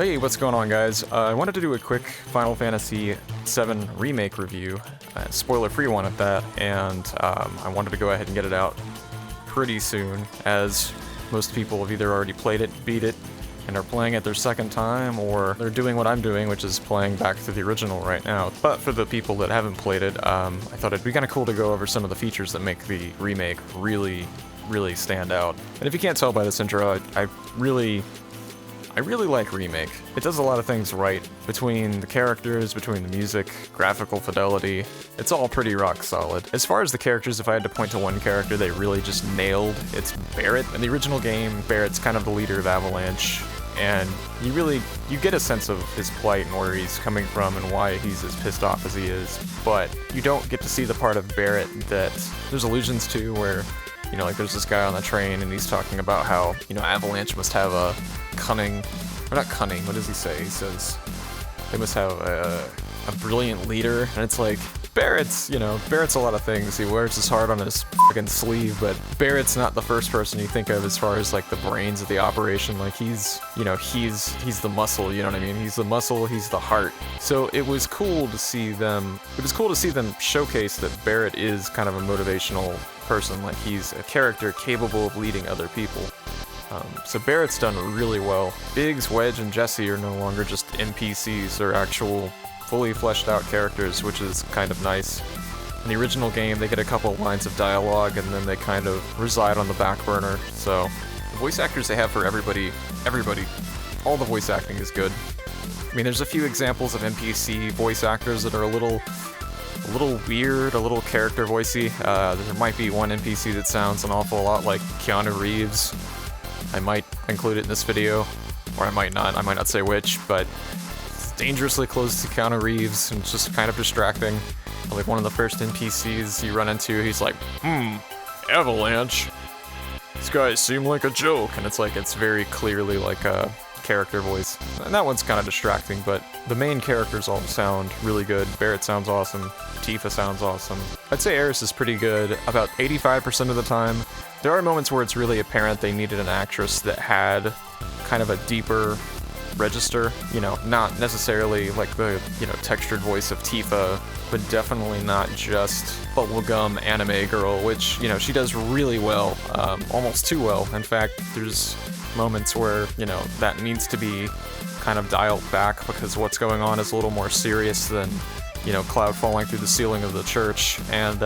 Hey, what's going on, guys? I wanted to do a quick Final Fantasy VII Remake review, spoiler-free one at that, and I wanted to go ahead and get it out pretty soon, as most people have either already played it, beat it, and are playing it their second time, or they're doing what I'm doing, which is playing back to the original right now. But for the people that haven't played it, I thought it'd be kind of cool to go over some of the features that make the remake really stand out. And if you can't tell by this intro, I really like Remake. It does a lot of things right. Between the characters, between the music, graphical fidelity, it's all pretty rock solid. As far as the characters, if I had to point to one character they really just nailed, it's Barret. In the original game, Barret's kind of the leader of Avalanche, and you get a sense of his plight and where he's coming from and why he's as pissed off as he is, but you don't get to see the part of Barret that there's allusions to where, you know, like there's this guy on the train and he's talking about how, you know, Avalanche must have a cunning, or not cunning, what does he say? He says they must have a brilliant leader, and it's like, Barret's a lot of things. He wears his heart on his fucking sleeve, but Barret's not the first person you think of as far as like the brains of the operation. Like he's the muscle, you know what I mean? He's the muscle, he's the heart. So it was cool to see them showcase that Barret is kind of a motivational person, like he's a character capable of leading other people. So Barret's done really well. Biggs, Wedge, and Jesse are no longer just NPCs, they're actual, fully fleshed out characters, which is kind of nice. In the original game, they get a couple lines of dialogue, and then they kind of reside on the back burner, so the voice actors they have for everybody, all the voice acting is good. I mean, there's a few examples of NPC voice actors that are a little weird, a little character voicey. There might be one NPC that sounds an awful lot like Keanu Reeves. I might include it in this video, or I might not say which, but it's dangerously close to Keanu Reeves, and it's just kind of distracting. Like one of the first NPCs you run into, he's like, Avalanche? These guys seem like a joke, and it's very clearly like a character voice. And that one's kind of distracting, but the main characters all sound really good. Barret sounds awesome, Tifa sounds awesome. I'd say Aeris is pretty good about 85% of the time. There are moments where it's really apparent they needed an actress that had kind of a deeper register, you know, not necessarily like the, you know, textured voice of Tifa, but definitely not just bubblegum anime girl, which, you know, she does really well, almost too well. In fact, there's moments where, you know, that needs to be kind of dialed back because what's going on is a little more serious than, you know, cloud falling through the ceiling of the church, and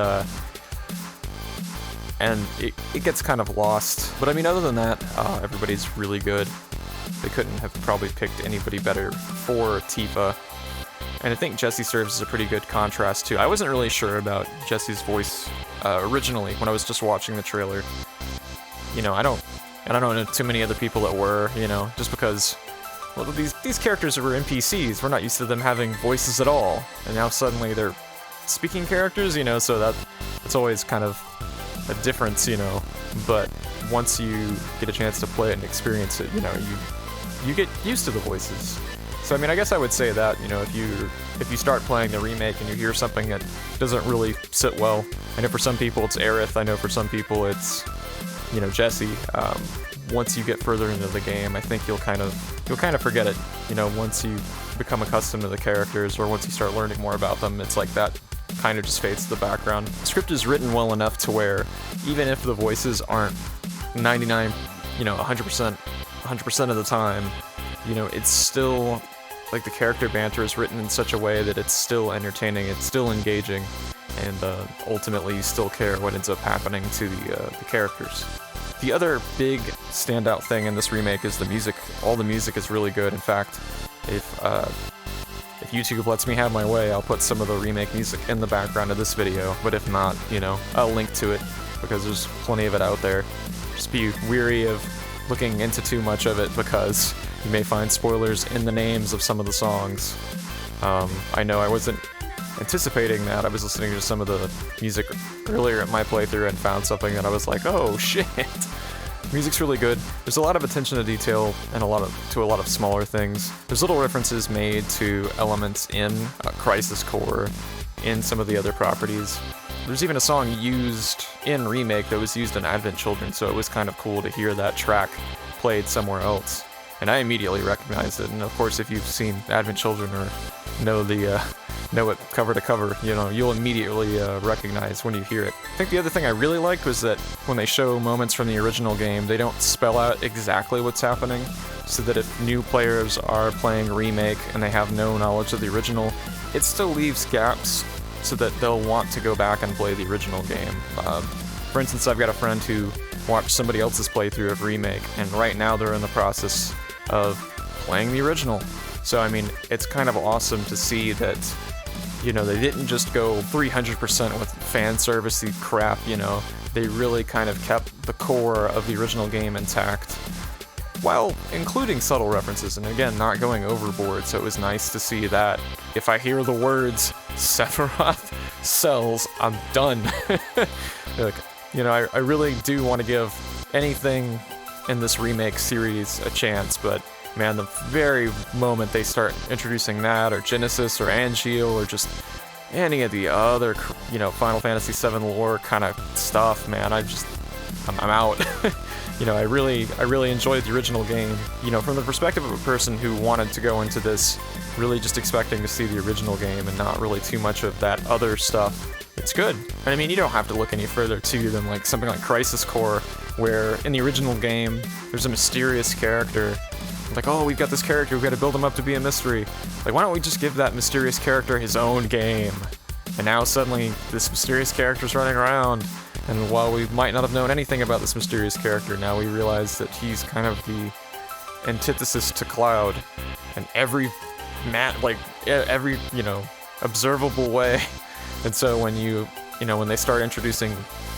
it gets kind of lost. But I mean, other than that, everybody's really good. They couldn't have probably picked anybody better for Tifa. And I think Jesse serves as a pretty good contrast too. I wasn't really sure about Jesse's voice originally when I was just watching the trailer. You know, I don't know too many other people that were, you know, just because, well, these characters were NPCs. We're not used to them having voices at all. And now suddenly they're speaking characters, you know, so that's always kind of a difference, you know. But once you get a chance to play it and experience it, you know, you get used to the voices. So I mean, I guess I would say that, you know, if you start playing the remake and you hear something that doesn't really sit well, I know for some people it's Aerith, I know for some people it's, you know, Jesse. Once you get further into the game, I think you'll kind of forget it. You know, once you become accustomed to the characters, or once you start learning more about them, it's like that kind of just fades to the background. The script is written well enough to where even if the voices aren't 99, you know, 100% of the time, you know, it's still like the character banter is written in such a way that it's still entertaining, it's still engaging, and ultimately you still care what ends up happening to the characters. The other big standout thing in this remake is the music. All the music is really good. In fact, if YouTube lets me have my way, I'll put some of the remake music in the background of this video, but if not, you know, I'll link to it, because there's plenty of it out there. Just be weary of looking into too much of it, because you may find spoilers in the names of some of the songs. I know I wasn't anticipating that. I was listening to some of the music earlier in my playthrough and found something that I was like, oh shit! Music's really good. There's a lot of attention to detail and a lot of smaller things. There's little references made to elements in Crisis Core, in some of the other properties. There's even a song used in Remake that was used in Advent Children, so it was kind of cool to hear that track played somewhere else. and I immediately recognized it. And of course, if you've seen Advent Children or know it cover to cover, you know, you'll immediately recognize when you hear it. I think the other thing I really liked was that when they show moments from the original game, they don't spell out exactly what's happening, so that if new players are playing Remake and they have no knowledge of the original, it still leaves gaps so that they'll want to go back and play the original game. For instance, I've got a friend who watched somebody else's playthrough of Remake, and right now they're in the process of playing the original. So, I mean, it's kind of awesome to see that, you know, they didn't just go 300% with fan service-y crap, you know. They really kind of kept the core of the original game intact, while including subtle references, and again, not going overboard, so it was nice to see that. If I hear the words, Sephiroth sells, I'm done. Look, you know, I really do want to give anything in this Remake series a chance, but man, the very moment they start introducing that, or Genesis, or Angeal, or just any of the other, you know, Final Fantasy VII lore kind of stuff, man, I'm out. You know, I really enjoyed the original game, you know, from the perspective of a person who wanted to go into this really just expecting to see the original game and not really too much of that other stuff. It's good. And I mean, you don't have to look any further too than like something like Crisis Core, where in the original game, there's a mysterious character. Like, oh, we've got this character, we've got to build him up to be a mystery. Like, why don't we just give that mysterious character his own game? And now suddenly, this mysterious character's running around, and while we might not have known anything about this mysterious character, now we realize that he's kind of the antithesis to Cloud in every, you know, observable way. And so when when they start introducing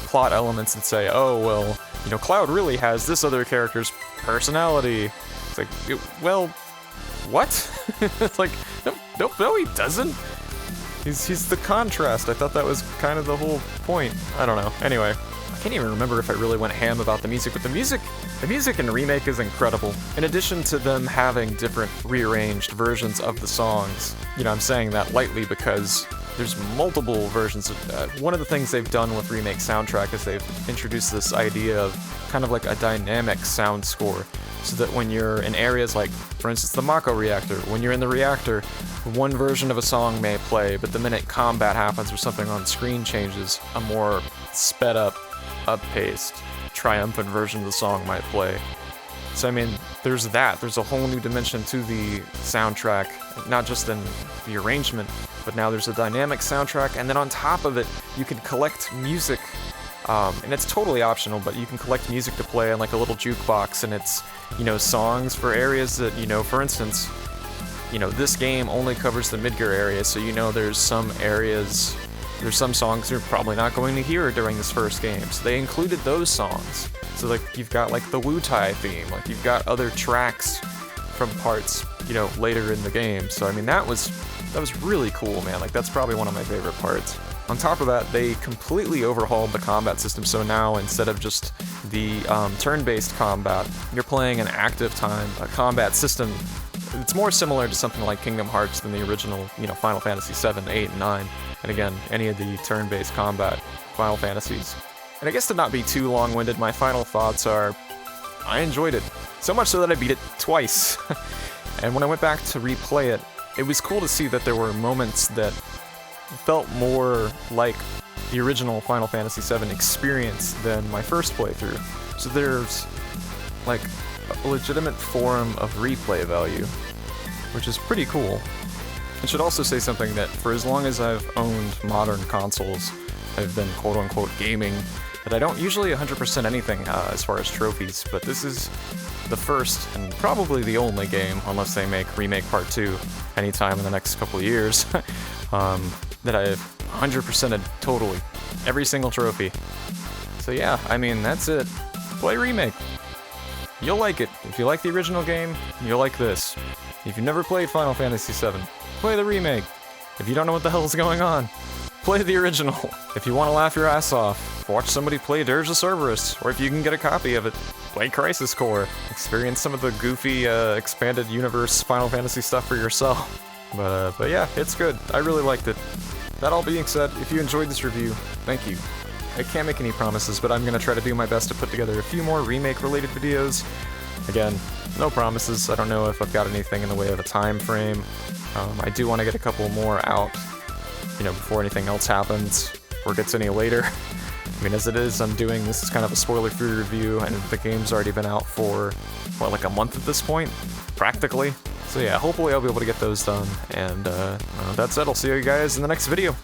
plot elements and say, oh, well, you know, Cloud really has this other character's personality, it's like, well, what? It's like, no, he doesn't. He's the contrast. I thought that was kind of the whole point. I don't know. Anyway, I can't even remember if I really went ham about the music, but the music in Remake is incredible. In addition to them having different rearranged versions of the songs, you know, I'm saying that lightly because there's multiple versions. One of the things they've done with Remake soundtrack is they've introduced this idea of kind of like a dynamic sound score, so that when you're in areas like, for instance, the Mako reactor, when you're in the reactor, one version of a song may play, but the minute combat happens or something on screen changes, a more sped up, up-paced, triumphant version of the song might play. So I mean, there's that. There's a whole new dimension to the soundtrack, not just in the arrangement, but now there's a dynamic soundtrack, and then on top of it, you can collect music, and it's totally optional, but you can collect music to play on like a little jukebox, and it's, you know, songs for areas that, you know, for instance, you know, this game only covers the Midgar area, so you know there's some songs you're probably not going to hear during this first game, so they included those songs. So like, you've got like the Wu-Tai theme, like you've got other tracks from parts, you know, later in the game. So I mean, that was really cool, man. Like, that's probably one of my favorite parts. On top of that, they completely overhauled the combat system, so now instead of just the turn-based combat, you're playing an active time combat system. It's more similar to something like Kingdom Hearts than the original, you know, Final Fantasy 7, 8, and 9. And again, any of the turn-based combat Final Fantasies. And I guess to not be too long-winded, my final thoughts are, I enjoyed it. So much so that I beat it twice. And when I went back to replay it, it was cool to see that there were moments that felt more like the original Final Fantasy VII experience than my first playthrough. So there's like a legitimate form of replay value, which is pretty cool. I should also say something that for as long as I've owned modern consoles, I've been quote-unquote gaming, that I don't usually 100% anything as far as trophies, but this is the first and probably the only game, unless they make Remake Part 2 anytime in the next couple of years, that I've 100%ed totally. Every single trophy. So yeah, I mean, that's it. Play Remake. You'll like it. If you like the original game, you'll like this. If you've never played Final Fantasy VII, play the remake. If you don't know what the hell is going on, play the original. If you want to laugh your ass off, watch somebody play Dirge of Cerberus, or if you can get a copy of it, play Crisis Core. Experience some of the goofy, expanded universe Final Fantasy stuff for yourself. But yeah, it's good. I really liked it. That all being said, if you enjoyed this review, thank you. I can't make any promises, but I'm going to try to do my best to put together a few more remake-related videos. Again, no promises. I don't know if I've got anything in the way of a time frame. I do want to get a couple more out, before anything else happens or gets any later. I mean, as it is, this is kind of a spoiler-free review, and the game's already been out for, what, like a month at this point? Practically. So yeah, hopefully I'll be able to get those done, and that's it. I'll see you guys in the next video.